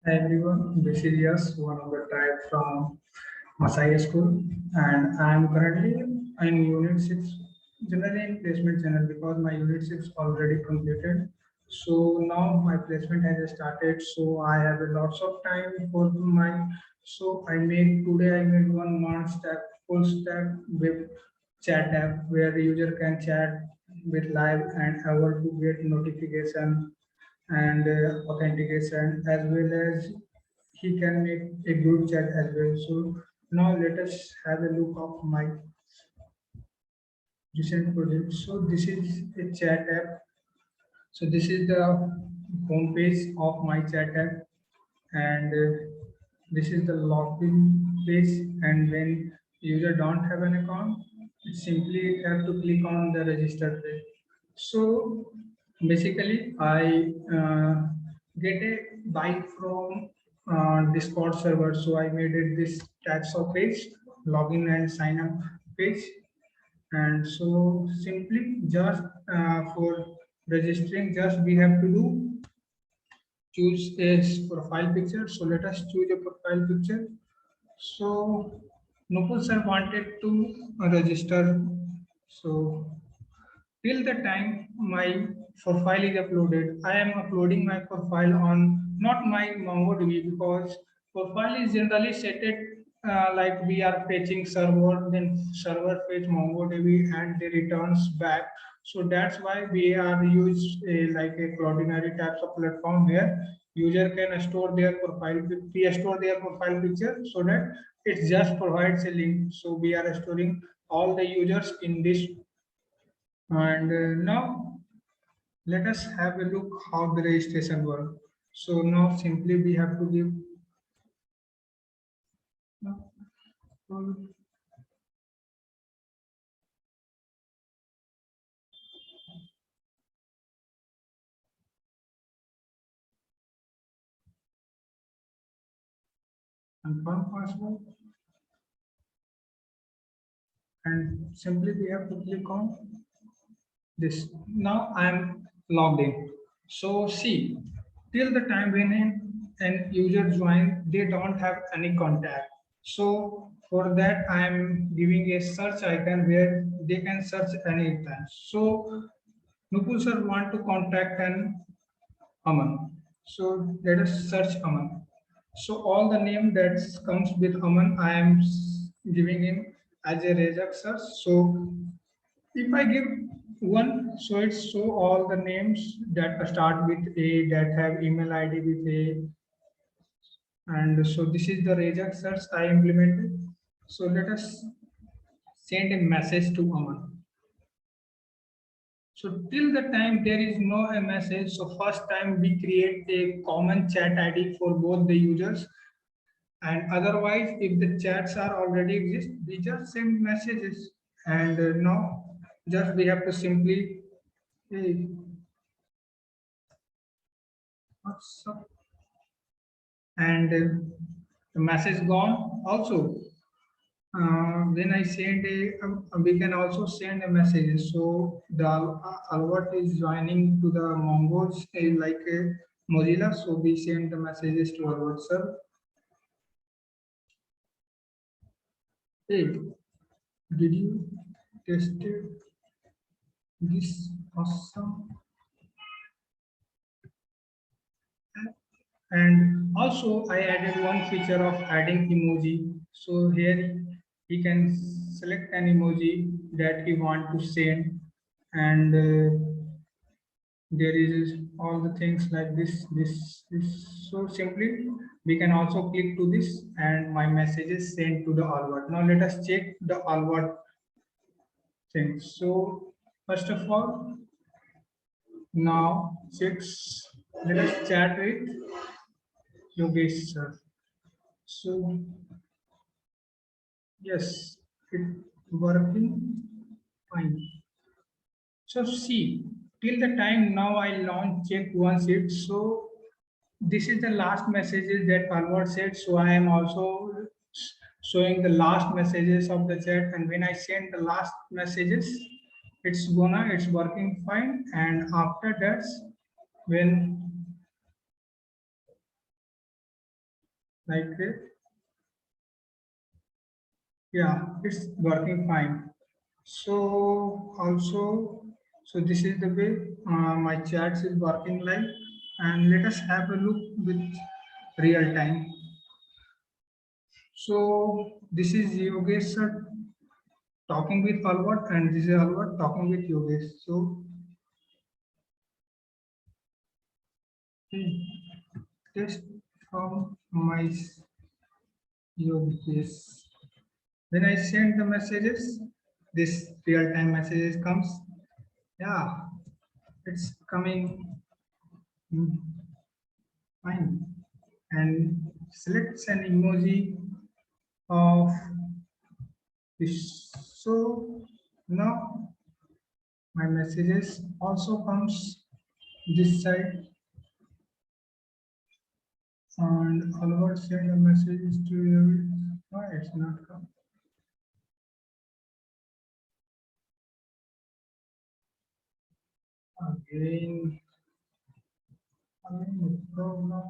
Hi everyone, this is Yas, one of the tribe from Masai School, and I am currently in Unit 6, generally in placement channel because my Unit 6 already completed. So now my placement has started, so I have a lots of time for my. So I made one MERN stack, full stack web chat app where the user can chat with live and able to get notification and authentication, as well as he can make a good chat as well. So now let us have a look of my recent project. So this is a chat app. So this is the home page of my chat app, and this is the login page. And when user don't have an account, it simply have to click on the register page. So basically, I get a bike from Discord server. So I made it this types of page, login and sign up page. And so simply just for registering, just we have to do choose a profile picture. So let us choose a profile picture. So Nupur sir wanted to register. So till the time my profile is uploaded, I am uploading my profile on not my MongoDB because profile is generally set it like we are fetching server, then server fetch MongoDB and they returns back. So that's why we are use a, like a Cloudinary types of platform where user can store their profile, we store their profile picture so that it just provides a link. So we are storing all the users in this, and now let us have a look how the registration works. So now simply we have to give confirm password, and simply we have to click on this. Now I am logged in. So see, till the time when an user join, they don't have any contact. So for that, I am giving a search icon where they can search anytime. So Nupur sir want to contact an Aman. So let us search Aman. So all the name that comes with Aman, I am giving him as a Rejak search. So if I give one, so it's show all the names that start with A, that have email ID with A. And so this is the Rejak search I implemented. So let us send a message to Aman. So till the time there is no a message, so first time we create a common chat ID for both the users, and otherwise if the chats are already exist, we just send messages. And now just we have to simply, hey, what's up? And the message gone also. When I send we can also send a message. So the Albert is joining to the Mongols like a Mozilla. So we send the messages to Albert sir. Hey, did you tested this awesome? And also I added one feature of adding emoji. So here he can select an emoji that he want to send, and there is all the things like this. So simply we can also click to this and my message is sent to the Albert. Now let us check the Albert thing. So first of all, now checks, let us chat with Yogesh sir. So yes, it working fine. So see, till the time now I launch check once it. So this is the last messages that Albert said. So I am also showing the last messages of the chat, and when I send the last messages, it's working fine. And after that, when like yeah, it's working fine. So also, so this is the way my charts is working like, and let us have a look with real time. So this is Yogesh sir talking with Albert, and this is Albert talking with Yogesh. So hmm, test from my Yogesh. When I send the messages, this real time messages comes. Yeah, it's coming fine. And selects an emoji of this. So now my messages also comes this side, and Albert send a message to you. Why it's not come again? Again, the problem.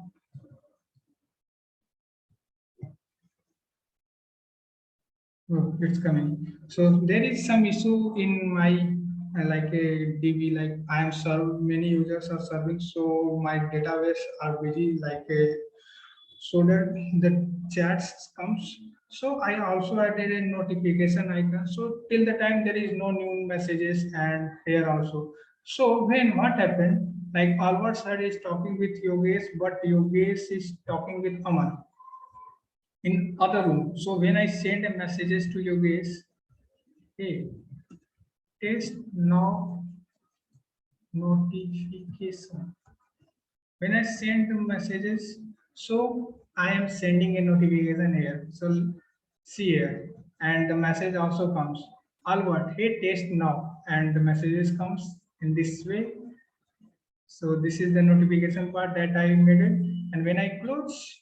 Oh, it's coming. So there is some issue in my like a DB. Like I am served, many users are serving, so my database are busy. Like a so that the chats comes. So I also added a notification icon. So till the time there is no new messages and here also. So when what happened? Like Albert sir is talking with Yogesh, but Yogesh is talking with Aman in other room. So when I send a messages to Yogesh, hey, test now notification. When I send the messages, so I am sending a notification here. So see here, and the message also comes. Albert, hey, test now, and the messages comes in this way. So this is the notification part that I made it, and when I close,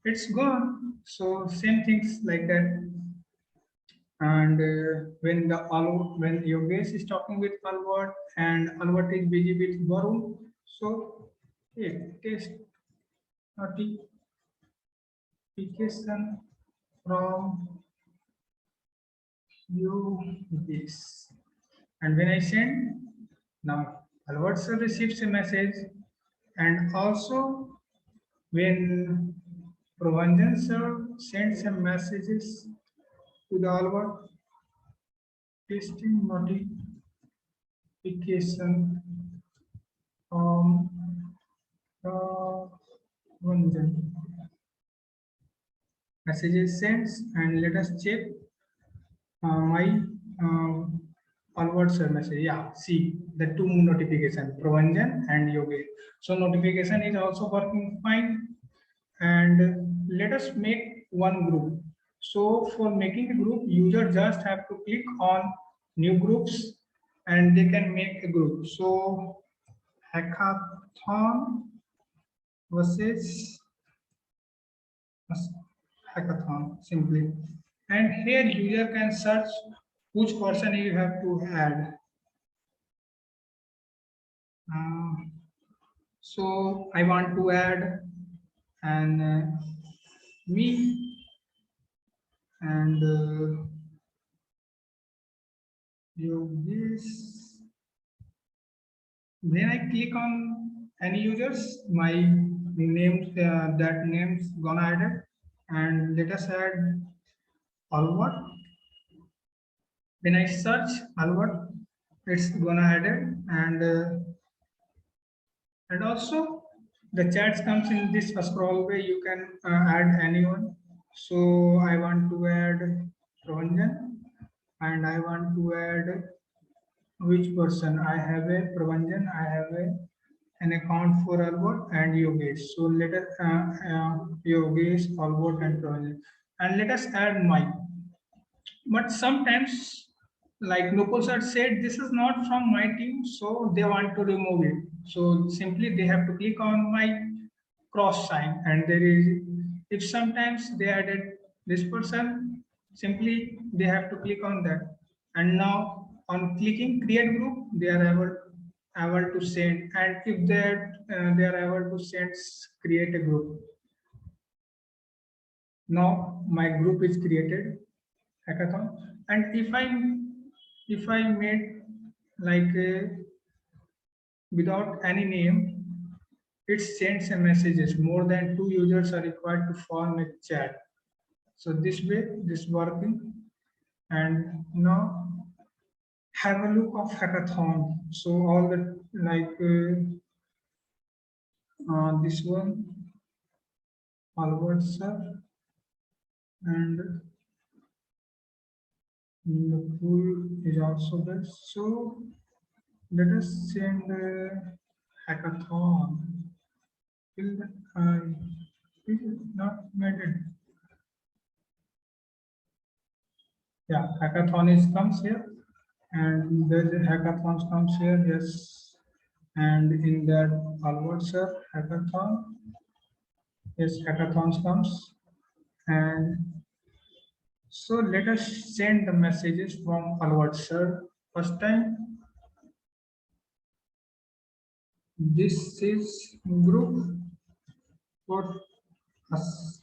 it's gone. So same things like that. And when Yogesh is talking with Albert and Albert is busy with Varun, so hey, test notification from you this. And when I send, now Albert sir receives a message, and also when Provanjan sir sends some messages to the Albert, testing notification from Provanjan. Messages sends, and let us check my forward sir message. Yeah, see the two notification, Pravanjan and Yogesh. So notification is also working fine. And let us make one group. So for making a group, user just have to click on new groups and they can make a group. So hackathon versus hackathon simply. And here user can search which person you have to add. Uh, so I want to add and me and Yogesh. When I click on any users, my names that names gonna added, and let us add Albert. When I search Albert, it's gonna added, and also the chats comes in this scroll way. You can add anyone. So I want to add Ranjan, and I want to add which person. I have a Pravanjan, I have an account for Albert and Yogesh. So let us Yogesh, Albert, and Pravanjan, and let us add Mike. But sometimes, like Nupur sir said, this is not from my team, so they want to remove it. So simply they have to click on my cross sign, and there is, if sometimes they added this person, simply they have to click on that. And now on clicking create group, they are able to send, and if they are able to send create a group. Now my group is created, hackathon, and if I made like without any name, it sends a messages. More than 2 users are required to form a chat. So this way, this working. And now have a look of hackathon. So all the like this one, Albert sir, and the pool is also there. So let us send hackathon. Till that I it is not made it. Yeah, hackathon is comes here, and the hackathons comes here. Yes, and in that Albert sir hackathon, yes, hackathons comes, and so let us send the messages from Albert sir. First time, this is group for us.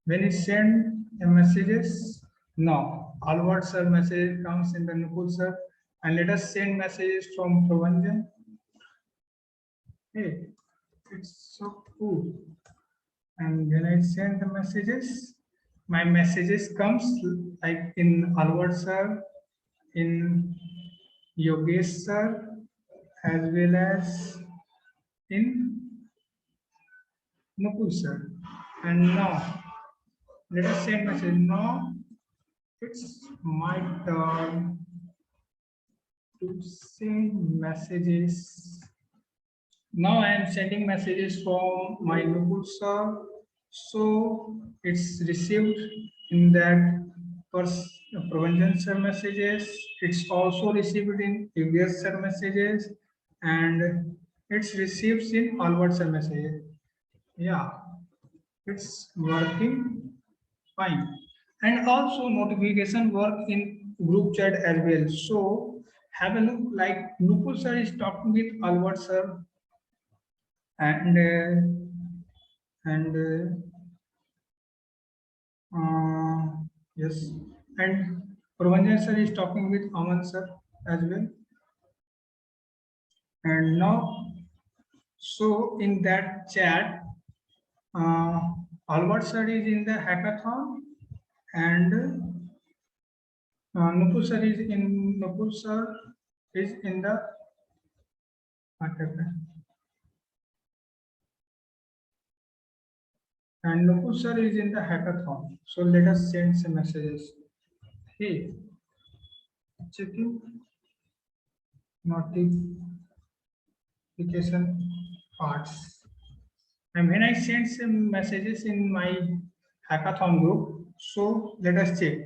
When you send a messages, no, Albert sir message comes in the Nukul sir, and let us send messages from Pravanjan. Hey, it's so cool. And when I send the messages, my messages comes like in Albert sir, in Yogesh sir, as well as in Nukul sir. And now let us send message. Now it's my turn to send messages. Now I am sending messages from my Nukul sir. So it's received in that first Pravanjan sir messages. It's also received in previous sir messages, and it's received in Albert sir messages. Yeah, it's working fine. And also notification work in group chat as well. So have a look, like Nupur sir is talking with Albert sir, and yes, and Pravanjan sir is talking with Aman sir as well. And now, so in that chat, uh, Albert sir is in the hackathon, and Nupur sir is in the hackathon. And Nupur sir is in the hackathon. So let us send some messages. Hey, checking notification parts. And when I send some messages in my hackathon group, so let us check.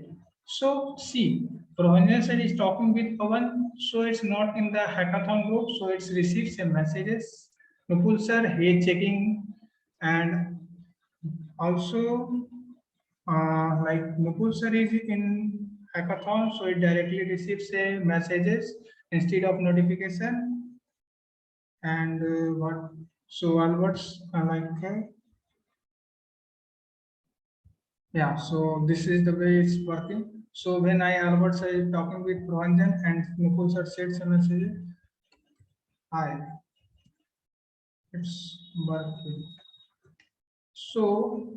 So see, Pravanjan sir is talking with Pavan, so it's not in the hackathon group, so it's received some messages. Nupul sir, hey, checking, and also like Nupul sir is in hackathon, so it directly receives a messages instead of notification. And what? So Albert's like yeah. So this is the way it's working. So when I Albert sir is talking with Pravanjan and Nupul sir sends a message, hi, it's working. So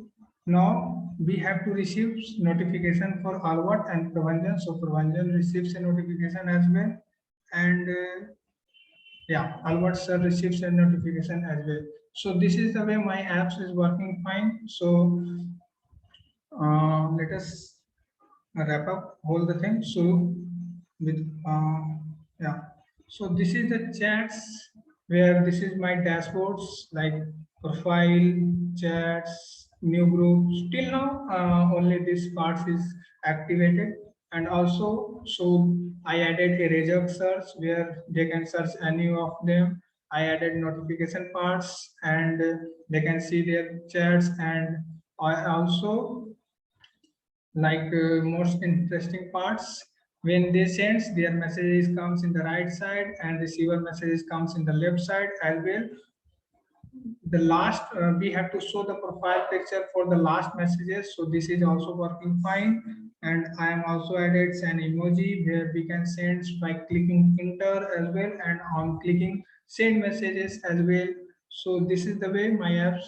now we have to receive notification for Albert and Pravanjan. So Pravanjan receives a notification as well, and yeah, Albert sir receives a notification as well. So this is the way my apps is working fine. So let us wrap up all the things. So with yeah, so this is the chats where this is my dashboards like profile, chats, new groups. Till now only this parts is activated, and also so I added a result search where they can search any of them. I added notification parts, and they can see their chats, and I also like most interesting parts, when they sends their messages comes in the right side and receiver messages comes in the left side as well. the last we have to show the profile picture for the last messages, so this is also working fine. And I am also added an emoji where we can send by clicking enter as well, and on clicking send messages as well. So this is the way my apps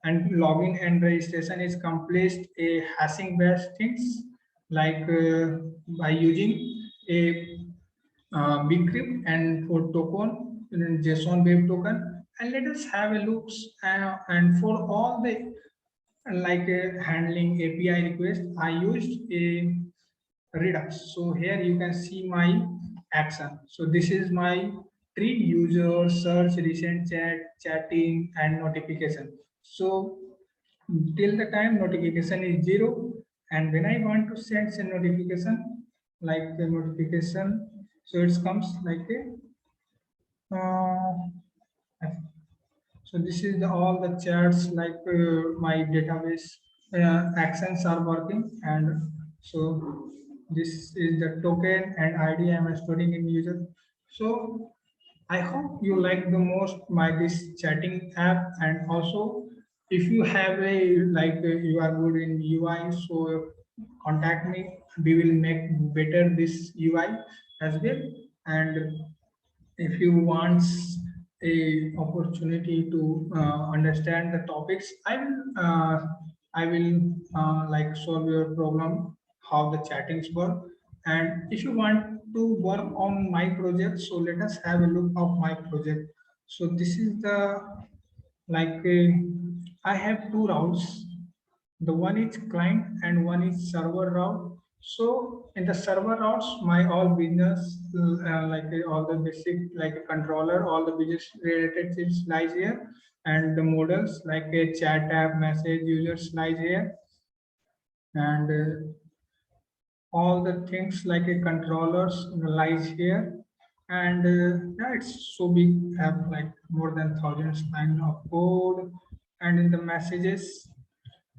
and login and registration is complete a hashing based things, like by using a bcrypt and for token JSON web token. And let us have a look, and for all the like handling API request, I used a Redux. So here you can see my action. So this is my tree: user, search, recent chat, chatting, and notification. So till the time notification is 0, and when I want to send a notification, like the notification, so it comes like a so this is the all the chats, like my database actions are working. And so this is the token and ID I am storing in user. So I hope you like the most my this chatting app. And also if you have a like you are good in UI, so contact me. We will make better this UI as well. And if you want a opportunity to understand the topics, I will like solve your problem how the chattings work. And if you want to work on my project, so let us have a look of my project. So this is the like I have two routes. The one is client and one is server route. So in the server routes, my all business like all the basic like a controller, all the business related things lies here. And the models like a chat app, message, users lies here. And all the things like a controllers lies here. And yeah, it's so big, have like more than thousands line of code. And in the messages,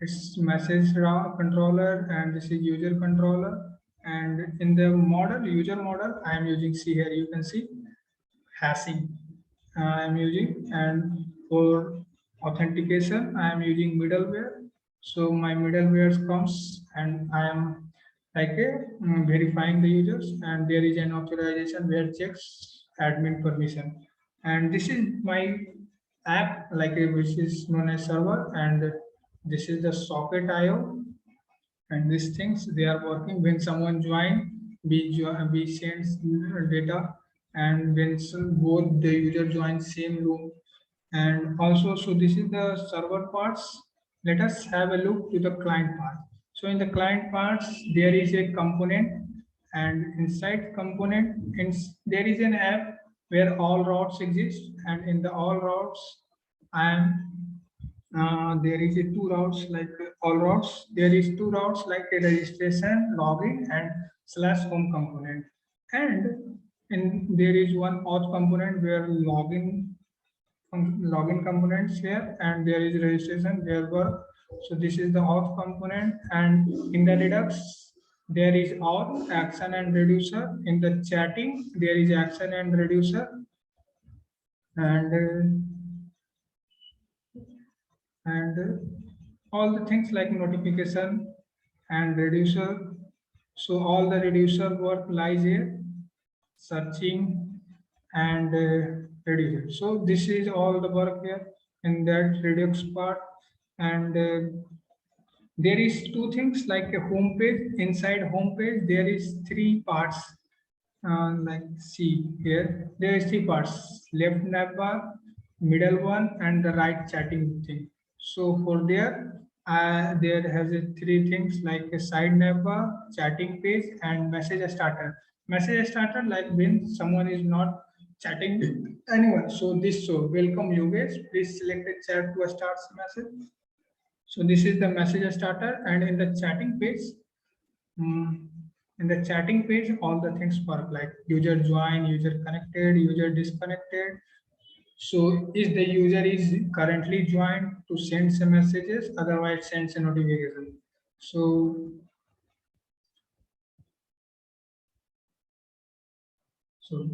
it's message controller, and this is user controller. And in the model, user model, I am using, see here you can see hashing I am using. And for authentication I am using middleware. So my middleware comes and I am like verifying the users, and there is an authorization where checks admin permission. And this is my app like which is known as server. And this is the socket IO. And these things they are working when someone join, we sends data. And when both the user join same room. And also, so this is the server parts. Let us have a look to the client part. So in the client parts there is a component, and inside component there is an app where all routes exist. And in the all routes I am there is a two routes like all routes. There is two routes like a registration, login, and slash home component. And there is one auth component where login components here, and there is registration where work. So this is the auth component. And in the Redux there is auth, action, and reducer. In the chatting there is action and reducer. And all the things like notification and reducer. So all the reducer work lies here, searching and reducer. So this is all the work here in that Redux part. And there is two things like a home page. Inside home page there is three parts. Like see here, there is three parts: left navbar, middle one, and the right chatting thing. So for there has a three things like a side navbar, chatting page, and message starter. Message starter like when someone is not chatting with anyone. So this, so welcome you guys. Please select a chat to start message. So this is the message starter. And in the chatting page, Mm, in the chatting page, all the things work like user join, user connected, user disconnected. So if the user is currently joined to send some messages, otherwise sends a notification. So, so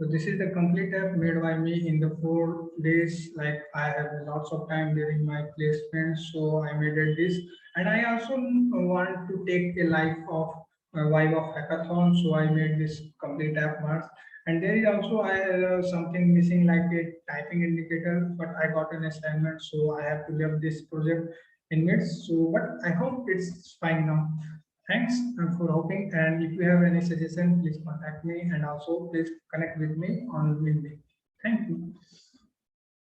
So this is the complete app made by me in the 4 days. Like I have lots of time during my placement, so I made it this. And I also want to take a life of vibe of hackathon, so I made this complete app once. And there is also I something missing like a typing indicator, but I got an assignment, so I have to leave this project in midst. So, but I hope it's fine now. Thanks for helping. And if you have any suggestion, please contact me and also please connect with me on LinkedIn. Thank you.